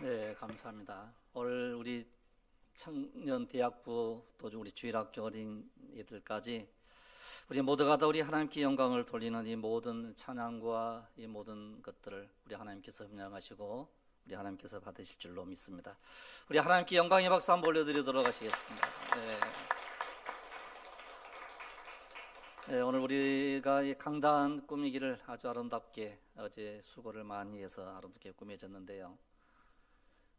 네, 감사합니다. 오늘 우리 청년 대학부 또 우리 주일학교 어린이들까지 우리 모두가 다 우리 하나님께 영광을 돌리는 이 모든 찬양과 이 모든 것들을 우리 하나님께서 협력하시고 우리 하나님께서 받으실 줄로 믿습니다. 우리 하나님께 영광의 박수 한번 올려드리도록 하시겠습니다. 네, 오늘 우리가 이 강단 꾸미기를 아주 아름답게 어제 수고를 많이 해서 아름답게 꾸며졌는데요.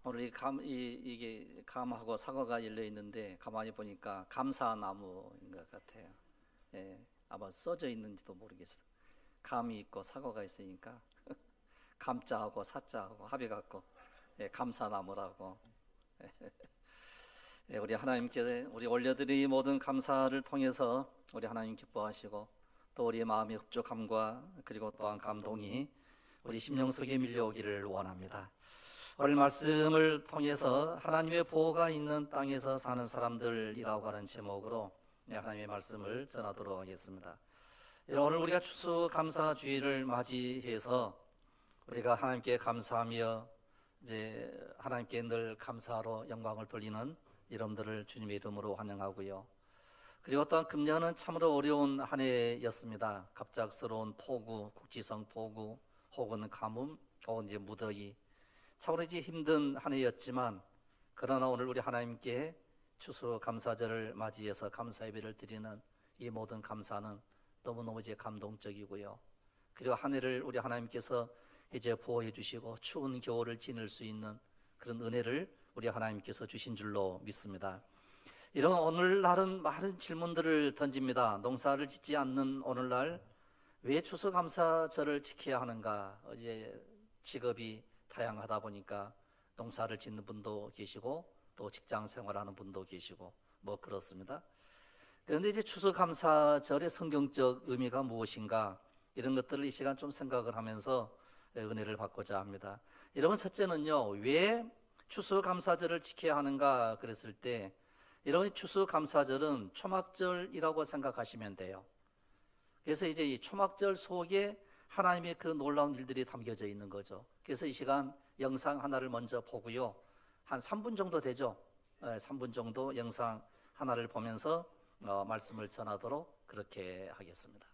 오늘 이게 감하고 사과가 열려 있는데 가만히 보니까 감사나무인 것 같아요. 아마 써져 있는지도 모르겠어요. 감이 있고 사과가 있으니까 감자하고 사자하고 합해갖고 감사나무라고. 우리 하나님께 우리 올려드린 모든 감사를 통해서 우리 하나님 기뻐하시고 또 우리의 마음의 흡족함과 그리고 또한 감동이 우리 심령 속에 밀려오기를 원합니다. 오늘 말씀을 통해서 하나님의 보호가 있는 땅에서 사는 사람들이라고 하는 제목으로 하나님의 말씀을 전하도록 하겠습니다. 오늘 우리가 추수감사주의를 맞이해서 우리가 하나님께 감사하며 이제 하나님께 늘 감사로 영광을 돌리는 여러분들을 주님의 이름으로 환영하고요. 그리고 또한 금년은 참으로 어려운 한 해였습니다. 갑작스러운 폭우, 국지성 폭우, 혹은 가뭄, 혹은 이제 무더위, 참으로 이제 힘든 한 해였지만 그러나 오늘 우리 하나님께 추수감사절을 맞이해서 감사 예배를 드리는 이 모든 감사는 너무너무 이제 감동적이고요. 그리고 한 해를 우리 하나님께서 이제 보호해 주시고 추운 겨울을 지낼 수 있는 그런 은혜를 우리 하나님께서 주신 줄로 믿습니다. 이런 오늘날은 많은 질문들을 던집니다. 농사를 짓지 않는 오늘날 왜 추수감사절을 지켜야 하는가? 이제 직업이 다양하다 보니까 농사를 짓는 분도 계시고 또 직장 생활하는 분도 계시고 뭐 그렇습니다. 그런데 이제 추수감사절의 성경적 의미가 무엇인가, 이런 것들을 이 시간 좀 생각을 하면서 은혜를 받고자 합니다. 여러분, 첫째는요, 왜 추수감사절을 지켜야 하는가 그랬을 때, 이런 추수감사절은 초막절이라고 생각하시면 돼요. 그래서 이제 이 초막절 속에 하나님의 그 놀라운 일들이 담겨져 있는 거죠. 그래서 이 시간 영상 하나를 먼저 보고요, 한 3분 정도 되죠. 3분 정도 영상 하나를 보면서 말씀을 전하도록 그렇게 하겠습니다.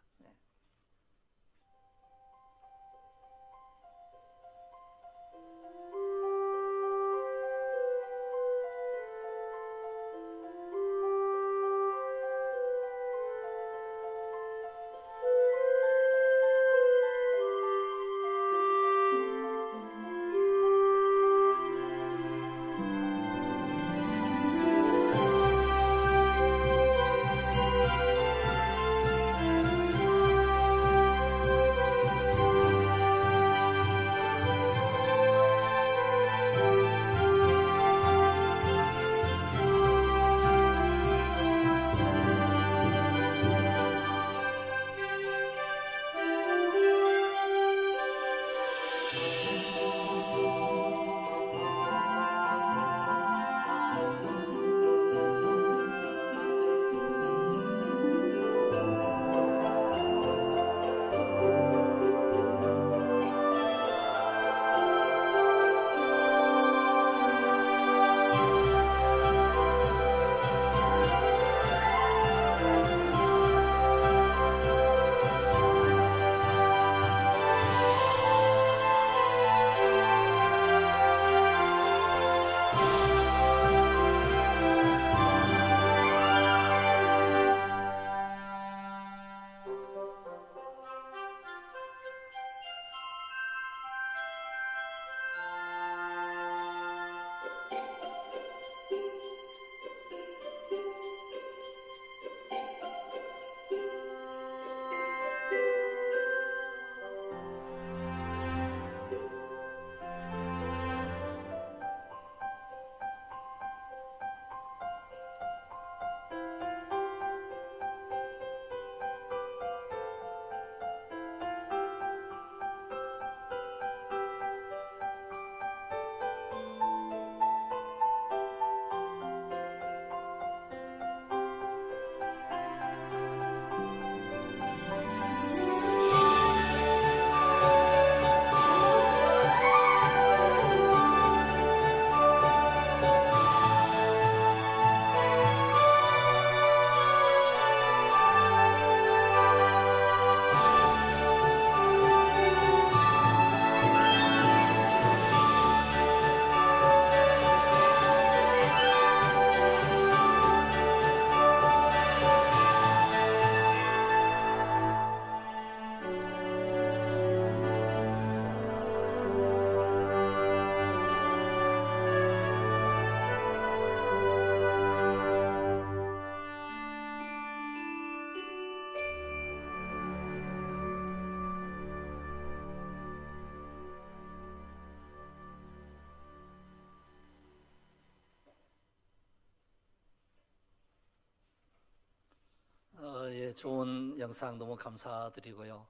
좋은 영상 너무 감사드리고요.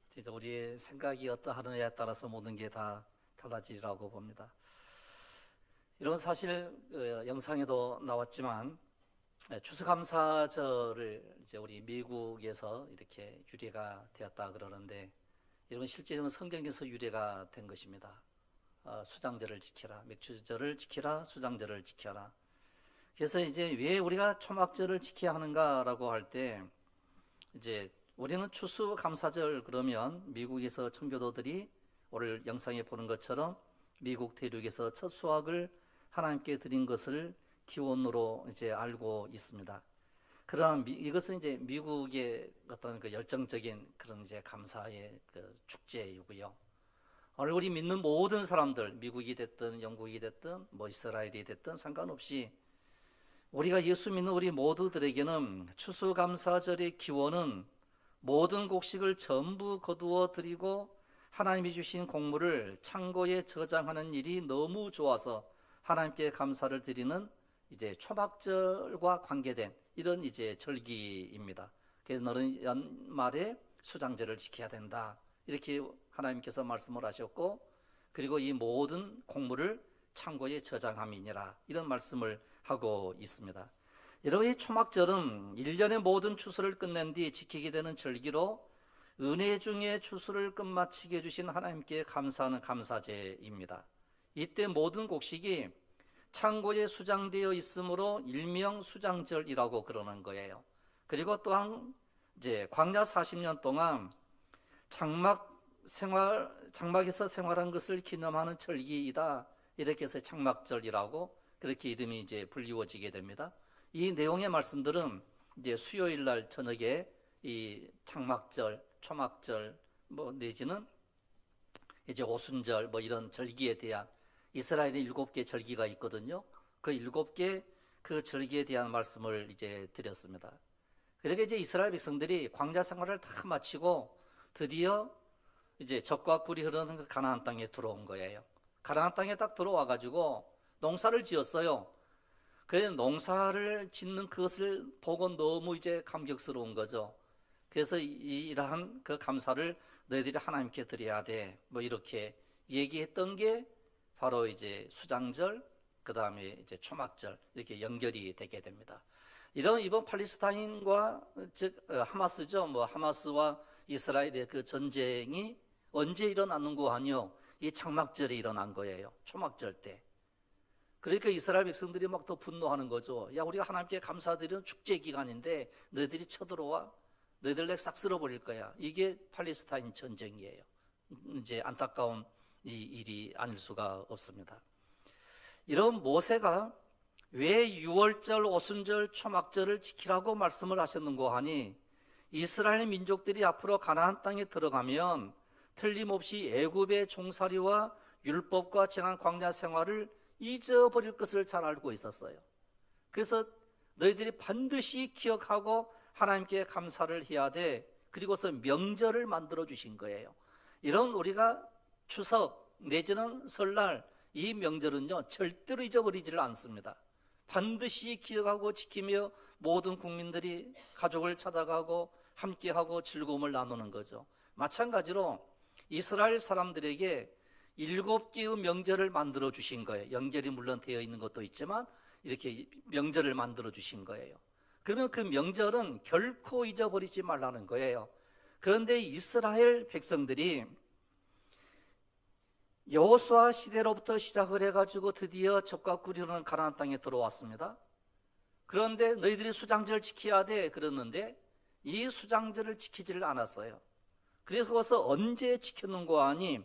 진짜 우리의 생각이 어떠하느냐에 따라서 모든 게 다 달라지리라고 봅니다. 이런 사실 영상에도 나왔지만 추수감사절을 이제 우리 미국에서 이렇게 유래가 되었다 그러는데 이런 실제로는 성경에서 유래가 된 것입니다. 수장절을 지키라, 맥주절을 지키라, 수장절을 지켜라. 그래서 이제 왜 우리가 초막절을 지켜야 하는가라고 할 때 이제 우리는 추수감사절 그러면 미국에서 청교도들이 오늘 영상에 보는 것처럼 미국 대륙에서 첫 수확을 하나님께 드린 것을 기원으로 이제 알고 있습니다. 그러나 이것은 이제 미국의 어떤 그 열정적인 그런 이제 감사의 그 축제이고요. 오늘 우리 믿는 모든 사람들, 미국이 됐든 영국이 됐든 뭐 이스라엘이 됐든 상관없이 우리가 예수 믿는 우리 모두들에게는 추수감사절의 기원은 모든 곡식을 전부 거두어 드리고 하나님이 주신 곡물을 창고에 저장하는 일이 너무 좋아서 하나님께 감사를 드리는 이제 초막절과 관계된 이런 이제 절기입니다. 그래서 너는 연말에 수장절을 지켜야 된다. 이렇게 하나님께서 말씀을 하셨고, 그리고 이 모든 곡물을 창고에 저장함이니라. 이런 말씀을 하고 있습니다. 여러분, 이 초막절은 1년의 모든 추수를 끝낸 뒤 지키게 되는 절기로 은혜 중에 추수를 끝마치게 해주신 하나님께 감사하는 감사제입니다. 이때 모든 곡식이 창고에 수장되어 있으므로 일명 수장절이라고 그러는 거예요. 그리고 또한 이제 광야 40년 동안 장막에서 생활한 것을 기념하는 절기이다. 이렇게 해서 장막절이라고 그렇게 이름이 이제 불리워지게 됩니다. 이 내용의 말씀들은 이제 수요일 날 저녁에 이 장막절, 초막절, 뭐 내지는 이제 오순절 뭐 이런 절기에 대한 이스라엘의 7개 절기가 있거든요. 그 7개 그 절기에 대한 말씀을 이제 드렸습니다. 그러니까 이제 이스라엘 백성들이 광야 생활을 다 마치고 드디어 이제 젖과 꿀이 흐르는 그 가나안 땅에 들어온 거예요. 가나안 땅에 딱 들어와 가지고 농사를 지었어요. 그래서 농사를 짓는 그것을 보고 너무 이제 감격스러운 거죠. 그래서 이러한 그 감사를 너희들이 하나님께 드려야 돼. 뭐 이렇게 얘기했던 게 바로 이제 수장절, 그 다음에 이제 초막절 이렇게 연결이 되게 됩니다. 이번 팔레스타인과 즉 하마스죠. 뭐 하마스와 이스라엘의 그 전쟁이 언제 일어났는고 하니요? 이 장막절에 일어난 거예요. 초막절 때. 그러니까 이스라엘 백성들이 막 더 분노하는 거죠. 야, 우리가 하나님께 감사드리는 축제 기간인데 너희들이 쳐들어와? 너희들 내 싹 쓸어버릴 거야. 이게 팔레스타인 전쟁이에요. 이제 안타까운 이 일이 아닐 수가 없습니다. 이런 모세가 왜 6월절, 오순절, 초막절을 지키라고 말씀을 하셨는고 하니 이스라엘 민족들이 앞으로 가나안 땅에 들어가면 틀림없이 애굽의 종살이와 율법과 지난 광야 생활을 잊어버릴 것을 잘 알고 있었어요. 그래서 너희들이 반드시 기억하고 하나님께 감사를 해야 돼. 그리고서 명절을 만들어 주신 거예요. 이런 우리가 추석 내지는 설날 이 명절은요 절대로 잊어버리지를 않습니다. 반드시 기억하고 지키며 모든 국민들이 가족을 찾아가고 함께하고 즐거움을 나누는 거죠. 마찬가지로 이스라엘 사람들에게 7개의 명절을 만들어 주신 거예요. 연결이 물론 되어 있는 것도 있지만 이렇게 명절을 만들어 주신 거예요. 그러면 그 명절은 결코 잊어버리지 말라는 거예요. 그런데 이스라엘 백성들이 여호수아 시대로부터 시작을 해가지고 드디어 젖과 꿀이 흐르는 가나안 땅에 들어왔습니다. 그런데 너희들이 수장절을 지켜야 돼 그랬는데 이 수장절을 지키지를 않았어요. 그래서 언제 지켰는고 하니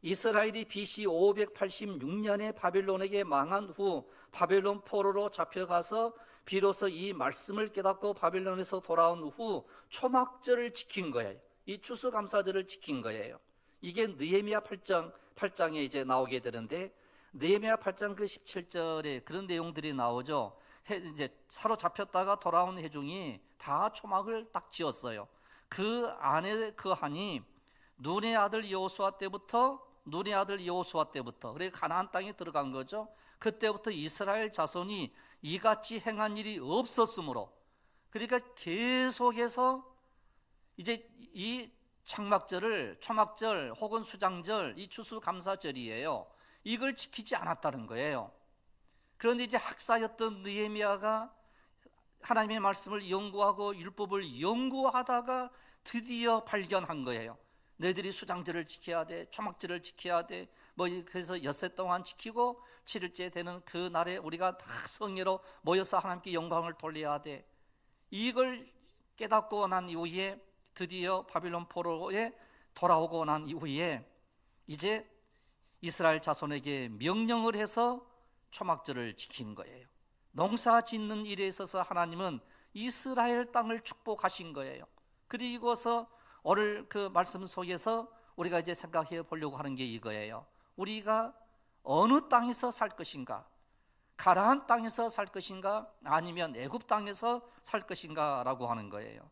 이스라엘이 BC 586년에 바벨론에게 망한 후 바벨론 포로로 잡혀가서 비로소 이 말씀을 깨닫고 바벨론에서 돌아온 후 초막절을 지킨 거예요. 이 추수감사절을 지킨 거예요. 이게 느헤미야 8장에 이제 나오게 되는데 느헤미야 8장 그 17절에 그런 내용들이 나오죠. 이제 사로잡혔다가 돌아온 회중이 다 초막을 딱 지었어요. 그 안에 그 한이 눈의 아들 여호수아 때부터 그래 가나안 땅에 들어간 거죠. 그때부터 이스라엘 자손이 이같이 행한 일이 없었으므로 그러니까 계속해서 이제 이 장막절을, 초막절 혹은 수장절, 이 추수감사절이에요. 이걸 지키지 않았다는 거예요. 그런데 이제 학사였던 느헤미야가 하나님의 말씀을 연구하고 율법을 연구하다가 드디어 발견한 거예요. 너희들이 수장절을 지켜야 돼, 초막절을 지켜야 돼. 그래서 엿새 동안 지키고 7일째 되는 그 날에 우리가 다 성회로 모여서 하나님께 영광을 돌려야 돼. 이걸 깨닫고 난 이후에 드디어 바빌론 포로에 돌아오고 난 이후에 이제 이스라엘 자손에게 명령을 해서 초막절을 지킨 거예요. 농사 짓는 일에 있어서 하나님은 이스라엘 땅을 축복하신 거예요. 그리고서 오늘 그 말씀 속에서 우리가 이제 생각해 보려고 하는 게 이거예요. 우리가 어느 땅에서 살 것인가? 가나안 땅에서 살 것인가? 아니면 애굽 땅에서 살 것인가? 라고 하는 거예요.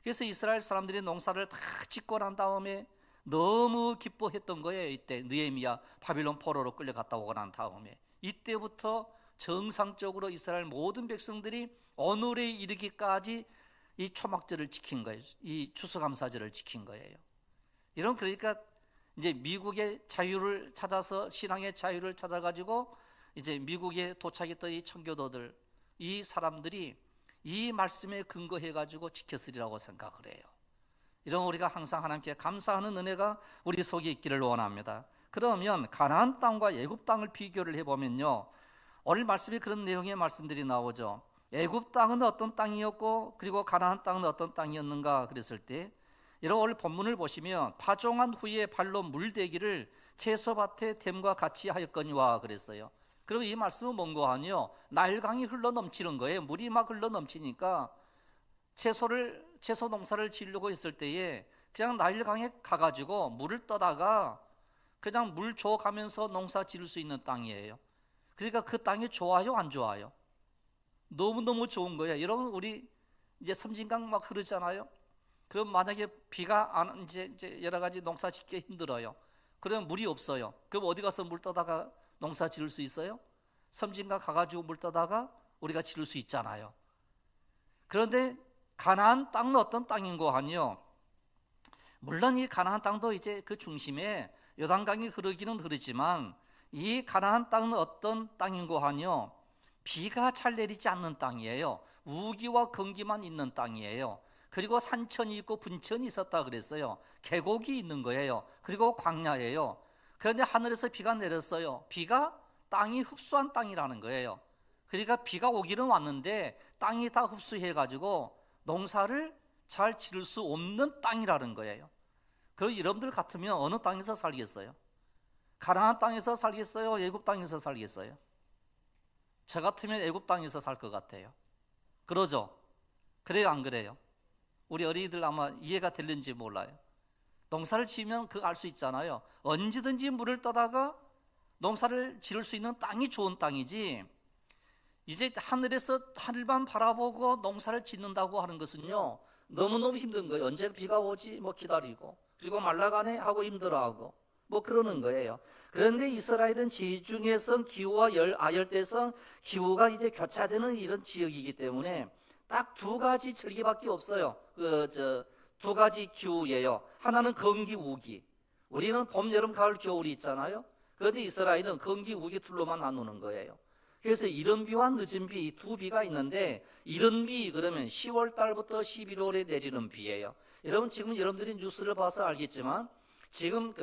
그래서 이스라엘 사람들이 농사를 다 짓고 난 다음에 너무 기뻐했던 거예요. 이때 느헤미야 바빌론 포로로 끌려갔다 오고 난 다음에 이때부터 정상적으로 이스라엘 모든 백성들이 오늘에 이르기까지 이 초막절을 지킨 거예요. 이 추수감사절을 지킨 거예요. 이런, 그러니까 이제 미국의 자유를 찾아서, 신앙의 자유를 찾아가지고 이제 미국에 도착했던 이 청교도들, 이 사람들이 이 말씀에 근거해가지고 지켰으리라고 생각을 해요. 이런 우리가 항상 하나님께 감사하는 은혜가 우리 속에 있기를 원합니다. 그러면 가나안 땅과 애굽 땅을 비교를 해보면요, 오늘 말씀에 그런 내용의 말씀들이 나오죠. 애굽 땅은 어떤 땅이었고 그리고 가나안 땅은 어떤 땅이었는가 그랬을 때, 이런 오늘 본문을 보시면 파종한 후에 발로 물대기를 채소밭에 댐과 같이 하였거니와 그랬어요. 그리고 이 말씀은 뭔고 하니요, 날강이 흘러 넘치는 거예요. 물이 막 흘러 넘치니까 채소 농사를 지으려고 했을 때에 그냥 나일강에 가가지고 물을 떠다가 그냥 물 줘가면서 농사 지을 수 있는 땅이에요. 그러니까 그 땅이 좋아요, 안 좋아요? 너무너무 좋은 거예요. 여러분, 우리 이제 섬진강 막 흐르잖아요. 그럼 만약에 비가 안, 이제 여러 가지 농사 짓기 힘들어요. 그러면 물이 없어요. 그럼 어디 가서 물 떠다가 농사 지을 수 있어요? 섬진강 가가지고 물 떠다가 우리가 지을 수 있잖아요. 그런데 가나안 땅은 어떤 땅인고 하니요, 물론 이 가나안 땅도 이제 그 중심에 요단강이 흐르기는 흐르지만 이 가나안 땅은 어떤 땅인고 하니요, 비가 잘 내리지 않는 땅이에요. 우기와 건기만 있는 땅이에요. 그리고 산천이 있고 분천이 있었다 그랬어요. 계곡이 있는 거예요. 그리고 광야예요. 그런데 하늘에서 비가 내렸어요. 비가 땅이 흡수한 땅이라는 거예요. 그러니까 비가 오기는 왔는데 땅이 다 흡수해가지고 농사를 잘 지을 수 없는 땅이라는 거예요. 그럼 여러분들 같으면 어느 땅에서 살겠어요? 가나안 땅에서 살겠어요? 애굽 땅에서 살겠어요? 저 같으면 애굽 땅에서 살 것 같아요. 그러죠? 그래요, 안 그래요? 우리 어린이들 아마 이해가 될는지 몰라요. 농사를 지으면 그거 알 수 있잖아요. 언제든지 물을 떠다가 농사를 지을 수 있는 땅이 좋은 땅이지, 이제 하늘에서 하늘만 바라보고 농사를 짓는다고 하는 것은요, 너무너무 힘든 거예요. 언제 비가 오지? 기다리고, 그리고 말라가네 하고 힘들어하고 그러는 거예요. 그런데 이스라엘은 지중해성 기후와 아열대성 기후가 이제 교차되는 이런 지역이기 때문에 딱 두 가지 절기밖에 없어요. 두 가지 기후예요. 하나는 건기, 우기. 우리는 봄, 여름, 가을, 겨울이 있잖아요. 그런데 이스라엘은 건기, 우기 둘로만 나누는 거예요. 그래서 이른 비와 늦은 비, 이 두 비가 있는데, 이른 비 그러면 10월 달부터 11월에 내리는 비예요. 여러분, 지금 여러분들이 뉴스를 봐서 알겠지만 지금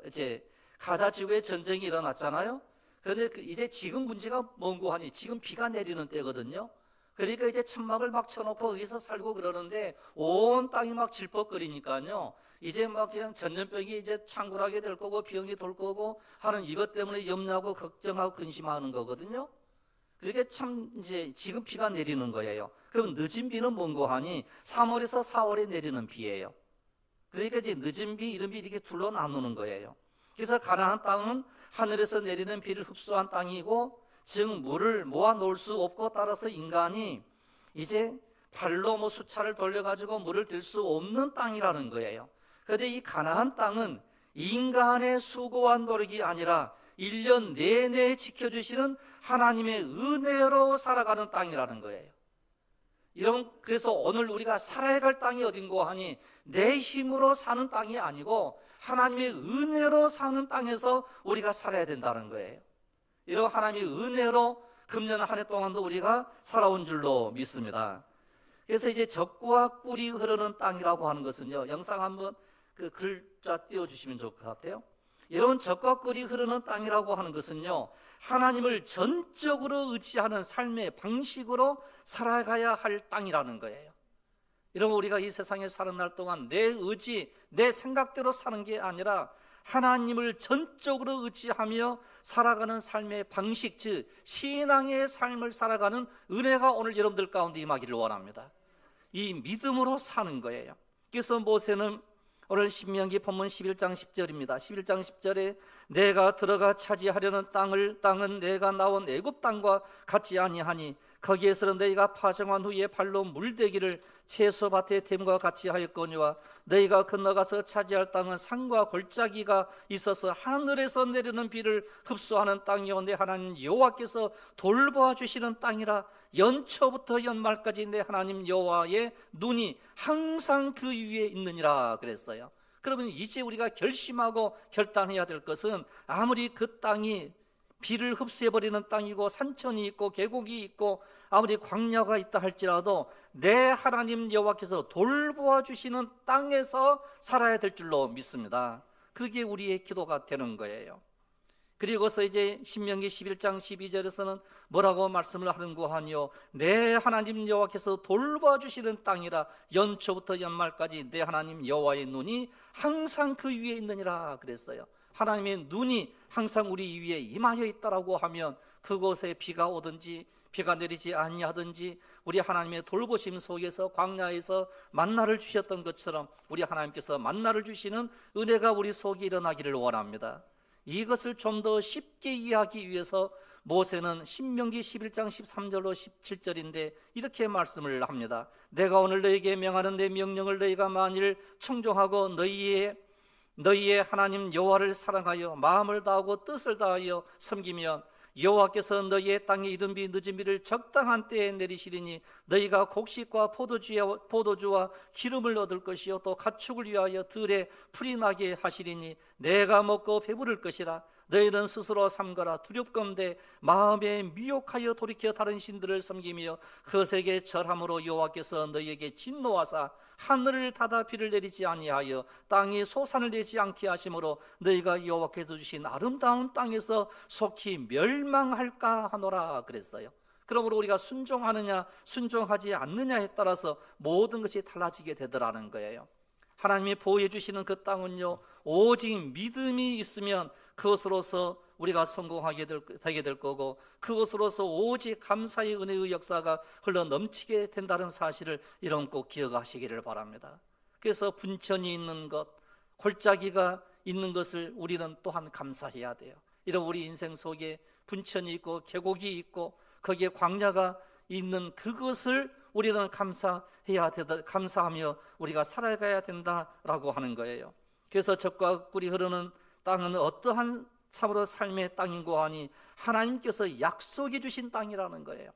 이제 가자 지구에 전쟁이 일어났잖아요. 그런데 이제 지금 문제가 뭔고 하니 지금 비가 내리는 때거든요. 그러니까 이제 천막을 막 쳐놓고 거기서 살고 그러는데 온 땅이 막 질퍽거리니까요, 이제 막 그냥 전염병이 이제 창궐하게 될 거고 병이 돌 거고 하는 이것 때문에 염려하고 걱정하고 근심하는 거거든요. 그러니까 참 이제 지금 비가 내리는 거예요. 그럼 늦은 비는 뭔고 하니 3월에서 4월에 내리는 비예요. 그러니까 이제 늦은 비, 이른 비 이렇게 둘로 나누는 거예요. 그래서 가나안 땅은 하늘에서 내리는 비를 흡수한 땅이고, 즉 물을 모아 놓을 수 없고, 따라서 인간이 이제 발로 수차를 돌려가지고 물을 들 수 없는 땅이라는 거예요. 그런데 이 가나안 땅은 인간의 수고와 노력이 아니라 1년 내내 지켜주시는 하나님의 은혜로 살아가는 땅이라는 거예요. 그래서 오늘 우리가 살아야 할 땅이 어딘고 하니 내 힘으로 사는 땅이 아니고 하나님의 은혜로 사는 땅에서 우리가 살아야 된다는 거예요. 이런 하나님의 은혜로 금년 한 해 동안도 우리가 살아온 줄로 믿습니다. 그래서 이제 적과 꿀이 흐르는 땅이라고 하는 것은요, 영상 한번 그 글자 띄워주시면 좋을 것 같아요. 이런 적과 꿀이 흐르는 땅이라고 하는 것은요, 하나님을 전적으로 의지하는 삶의 방식으로 살아가야 할 땅이라는 거예요. 이러면 우리가 이 세상에 사는 날 동안 내 의지, 내 생각대로 사는 게 아니라 하나님을 전적으로 의지하며 살아가는 삶의 방식, 즉 신앙의 삶을 살아가는 은혜가 오늘 여러분들 가운데 임하기를 원합니다. 이 믿음으로 사는 거예요. 그래서 모세는 오늘 신명기 본문 11장 10절입니다. 11장 10절에 내가 들어가 차지하려는 땅은 내가 나온 애굽 땅과 같지 아니하니 거기에서는 너희가 파정한 후에 발로 물대기를 채소밭의 됨과 같이 하였거니와 너희가 건너가서 차지할 땅은 산과 골짜기가 있어서 하늘에서 내리는 비를 흡수하는 땅이요 내 하나님 여호와께서 돌보아 주시는 땅이라 연초부터 연말까지 내 하나님 여호와의 눈이 항상 그 위에 있느니라 그랬어요. 그러면 이제 우리가 결심하고 결단해야 될 것은 아무리 그 땅이 비를 흡수해버리는 땅이고 산천이 있고 계곡이 있고 아무리 광야가 있다 할지라도 내 하나님 여호와께서 돌보아 주시는 땅에서 살아야 될 줄로 믿습니다. 그게 우리의 기도가 되는 거예요. 그리고서 이제 신명기 11장 12절에서는 뭐라고 말씀을 하는고 하니요 내 하나님 여호와께서 돌보아 주시는 땅이라 연초부터 연말까지 내 하나님 여호와의 눈이 항상 그 위에 있느니라 그랬어요. 하나님의 눈이 항상 우리 위에 임하여 있다라고 하면 그곳에 비가 오든지 비가 내리지 아니하든지 우리 하나님의 돌보심 속에서 광야에서 만나를 주셨던 것처럼 우리 하나님께서 만나를 주시는 은혜가 우리 속에 일어나기를 원합니다. 이것을 좀 더 쉽게 이해하기 위해서 모세는 신명기 11장 13절로 17절인데 이렇게 말씀을 합니다. 내가 오늘 너희에게 명하는 내 명령을 너희가 만일 청종하고 너희의 하나님 여호와를 사랑하여 마음을 다하고 뜻을 다하여 섬기면 여호와께서 너희의 땅에 이른 비 늦은 비를 적당한 때에 내리시리니 너희가 곡식과 포도주와 기름을 얻을 것이요 또 가축을 위하여 들에 풀이 나게 하시리니 내가 먹고 배부를 것이라. 너희는 스스로 삼가라. 두렵건대 마음에 미혹하여 돌이켜 다른 신들을 섬기며 그것에게 절함으로 여호와께서 너희에게 진노하사 하늘을 닫아 비를 내리지 아니하여 땅이 소산을 내지 않게 하심으로 너희가 여호와께서 주신 아름다운 땅에서 속히 멸망할까 하노라 그랬어요. 그러므로 우리가 순종하느냐 순종하지 않느냐에 따라서 모든 것이 달라지게 되더라는 거예요. 하나님이 보호해 주시는 그 땅은요 오직 믿음이 있으면 그것으로서 우리가 성공하게 되게 될 거고 그것으로서 오직 감사의 은혜의 역사가 흘러 넘치게 된다는 사실을 여러분 꼭 기억하시기를 바랍니다. 그래서 분천이 있는 것, 골짜기가 있는 것을 우리는 또한 감사해야 돼요. 이런 우리 인생 속에 분천이 있고 계곡이 있고 거기에 광야가 있는 그것을 우리는 감사하며 우리가 살아가야 된다라고 하는 거예요. 그래서 젖과 꿀이 흐르는 땅은 어떠한 참으로 삶의 땅인고 하니 하나님께서 약속해 주신 땅이라는 거예요.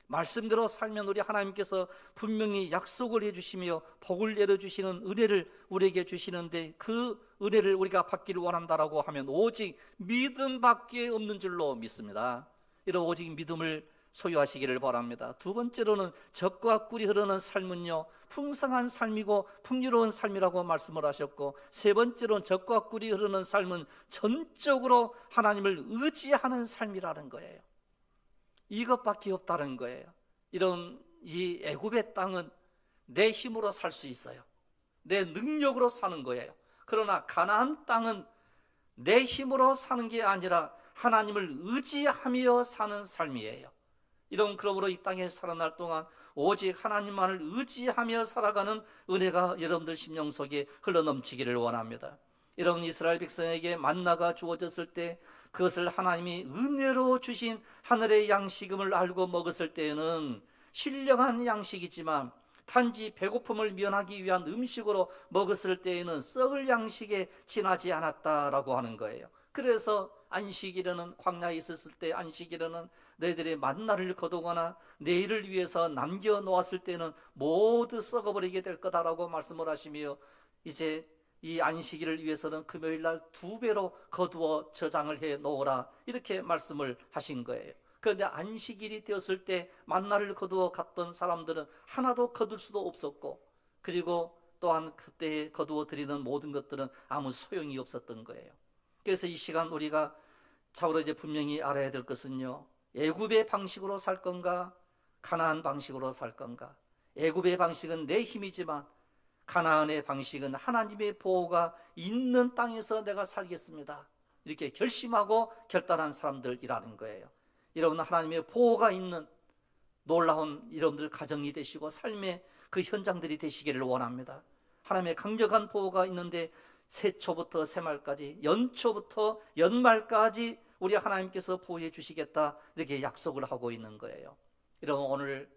말씀대로 살면 우리 하나님께서 분명히 약속을 해주시며 복을 내려주시는 은혜를 우리에게 주시는데 그 은혜를 우리가 받기를 원한다라고 하면 오직 믿음밖에 없는 줄로 믿습니다. 이런 오직 믿음을 소유하시기를 바랍니다. 두 번째로는 젖과 꿀이 흐르는 삶은요 풍성한 삶이고 풍요로운 삶이라고 말씀을 하셨고 세 번째로는 젖과 꿀이 흐르는 삶은 전적으로 하나님을 의지하는 삶이라는 거예요. 이것밖에 없다는 거예요. 이런 이 애굽의 땅은 내 힘으로 살 수 있어요. 내 능력으로 사는 거예요. 그러나 가나안 땅은 내 힘으로 사는 게 아니라 하나님을 의지하며 사는 삶이에요. 그러므로 이 땅에 살아날 동안 오직 하나님만을 의지하며 살아가는 은혜가 여러분들 심령 속에 흘러넘치기를 원합니다. 이런 이스라엘 백성에게 만나가 주어졌을 때 그것을 하나님이 은혜로 주신 하늘의 양식임을 알고 먹었을 때에는 신령한 양식이지만 단지 배고픔을 면하기 위한 음식으로 먹었을 때에는 썩을 양식에 지나지 않았다라고 하는 거예요. 그래서 안식일에는 광야에 있었을 때 안식일에는 너희들이 만나를 거두거나 내일을 위해서 남겨놓았을 때는 모두 썩어버리게 될 거다라고 말씀을 하시며, 이제 이 안식일을 위해서는 금요일날 2배로 거두어 저장을 해 놓으라, 이렇게 말씀을 하신 거예요. 그런데 안식일이 되었을 때 만나를 거두어 갔던 사람들은 하나도 거둘 수도 없었고, 그리고 또한 그때 거두어 드리는 모든 것들은 아무 소용이 없었던 거예요. 그래서 이 시간 우리가 참으로 이제 분명히 알아야 될 것은요, 애굽의 방식으로 살 건가, 가나안 방식으로 살 건가. 애굽의 방식은 내 힘이지만 가나안의 방식은 하나님의 보호가 있는 땅에서 내가 살겠습니다, 이렇게 결심하고 결단한 사람들이라는 거예요. 여러분, 하나님의 보호가 있는 놀라운 여러분들 가정이 되시고 삶의 그 현장들이 되시기를 원합니다. 하나님의 강력한 보호가 있는데 새초부터 새말까지, 연초부터 연말까지 우리 하나님께서 보호해 주시겠다, 이렇게 약속을 하고 있는 거예요. 여러분, 오늘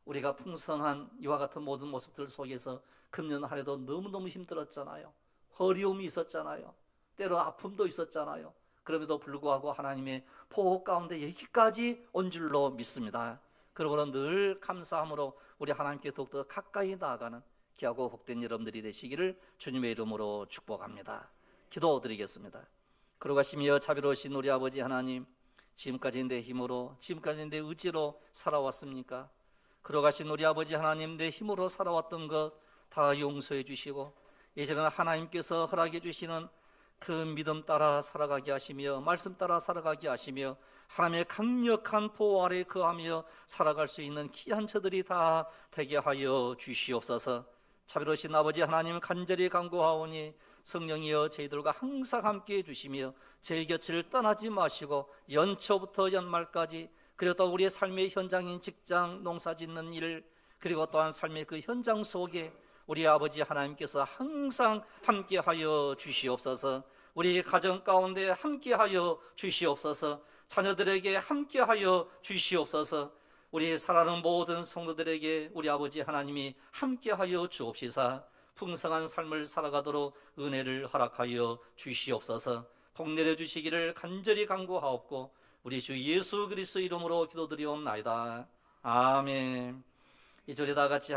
우리가 풍성한 이와 같은 모든 모습들 속에서 금년 한 해도 너무너무 힘들었잖아요. 어려움이 있었잖아요. 때로 아픔도 있었잖아요. 그럼에도 불구하고 하나님의 보호 가운데 여기까지 온 줄로 믿습니다. 그러므로 늘 감사함으로 우리 하나님께 더욱더 가까이 나아가는 귀하고 복된 여러분들이 되시기를 주님의 이름으로 축복합니다. 기도드리겠습니다. 거룩하시며 자비로우신 우리 아버지 하나님, 지금까지 내 힘으로, 지금까지 내 의지로 살아왔습니까? 거룩하신 우리 아버지 하나님, 내 힘으로 살아왔던 것 다 용서해 주시고, 이제는 하나님께서 허락해 주시는 그 믿음 따라 살아가게 하시며 말씀 따라 살아가게 하시며 하나님의 강력한 보호 아래 거하며 살아갈 수 있는 귀한 저들이 다 되게 하여 주시옵소서. 자비로우신 아버지 하나님, 간절히 간구하오니 성령이여 저희들과 항상 함께해 주시며 저희 곁을 떠나지 마시고 연초부터 연말까지, 그리고 또 우리의 삶의 현장인 직장, 농사 짓는 일, 그리고 또한 삶의 그 현장 속에 우리 아버지 하나님께서 항상 함께하여 주시옵소서. 우리 가정 가운데 함께하여 주시옵소서. 자녀들에게 함께하여 주시옵소서. 우리 사랑하는 모든 성도들에게 우리 아버지 하나님이 함께하여 주옵시사 풍성한 삶을 살아가도록 은혜를 허락하여 주시옵소서. 복 내려 주시기를 간절히 간구하옵고 우리 주 예수 그리스도 이름으로 기도드리옵나이다. 아멘. 이 절에 다 같이